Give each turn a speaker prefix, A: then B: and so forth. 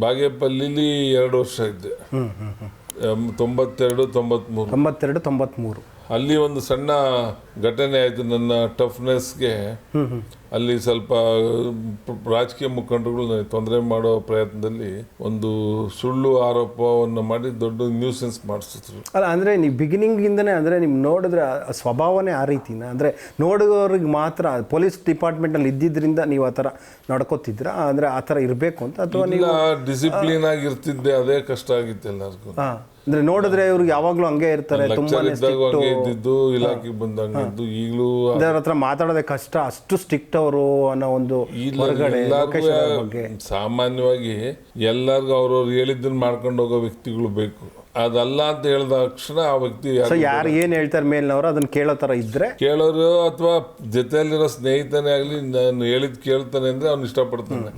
A: ಬಾಗೇಪಲ್ಲಿಲಿ 2 ವರ್ಷ ಇದ್ದೆ. 92, 93.
B: ಅಲ್ಲಿ
A: ಒಂದು ಸಣ್ಣ ಘಟನೆ ಆಯಿತು. ನನ್ನ ಟಫ್ನೆಸ್ಗೆ ಅಲ್ಲಿ ಸ್ವಲ್ಪ ರಾಜಕೀಯ ಮುಖಂಡರುಗಳು ತೊಂದರೆ ಮಾಡೋ ಪ್ರಯತ್ನದಲ್ಲಿ ಒಂದು ಸುಳ್ಳು ಆರೋಪವನ್ನು ಮಾಡಿ ದೊಡ್ಡ ನ್ಯೂಸೆನ್ಸ್ ಮಾಡಿಸಿದ್ರು.
B: ಅಲ್ಲ, ಅಂದರೆ ನೀವು ಬಿಗಿನಿಂಗಿಂದನೇ ಅಂದರೆ ನೀವು ನೋಡಿದ್ರೆ ಸ್ವಭಾವನೇ ಆ ರೀತಿನ, ಅಂದರೆ ನೋಡುವವ್ರಿಗೆ ಮಾತ್ರ ಪೊಲೀಸ್ ಡಿಪಾರ್ಟ್ಮೆಂಟಲ್ಲಿ ಇದ್ದಿದ್ದರಿಂದ ನೀವು ಆ ಥರ ನಡ್ಕೋತಿದ್ರ, ಅಂದರೆ ಆ ಥರ ಇರಬೇಕು ಅಂತ, ಅಥವಾ ನೀವು
A: ಡಿಸಿಪ್ಲಿನ್ ಆಗಿರ್ತಿದ್ದೆ? ಅದೇ ಕಷ್ಟ ಆಗಿತ್ತು ಎಲ್ಲರಿಗೂ.
B: ಅಂದರೆ ನೋಡಿದ್ರೆ ಇವ್ರಿಗೆ ಯಾವಾಗಲೂ ಹಂಗೆ ಇರ್ತಾರೆ, ತುಂಬಾ
A: ಇದ್ದಿದ್ದು, ಇಲಾಖೆಗೆ ಬಂದಂಗಿದ್ದು. ಈಗಲೂ
B: ಅದರ ಹತ್ರ ಮಾತಾಡೋದೇ ಕಷ್ಟ, ಅಷ್ಟು ಸ್ಟ್ರಿಕ್ಟ್ ಅವರು ಅನ್ನೋ ಒಂದು ಬಗ್ಗೆ.
A: ಸಾಮಾನ್ಯವಾಗಿ ಎಲ್ಲರಿಗೂ ಅವ್ರವ್ರು ಹೇಳಿದ್ದನ್ನು ಮಾಡ್ಕೊಂಡು ಹೋಗೋ ವ್ಯಕ್ತಿಗಳು ಬೇಕು. ಅದಲ್ಲ ಅಂತ ಹೇಳಿದ ತಕ್ಷಣ ಆ ವ್ಯಕ್ತಿ
B: ಯಾರು ಏನು ಹೇಳ್ತಾರೆ ಮೇಲಿನವರು ಅದನ್ನ ಕೇಳೋ ಥರ ಇದ್ರೆ,
A: ಕೇಳೋರು ಅಥವಾ ಜೊತೆಯಲ್ಲಿರೋ ಸ್ನೇಹಿತನೇ ಆಗಲಿ ನಾನು ಹೇಳಿದ್ ಕೇಳ್ತಾನೆ ಅಂದರೆ ಅವ್ನು ಇಷ್ಟಪಡ್ತಾನೆ.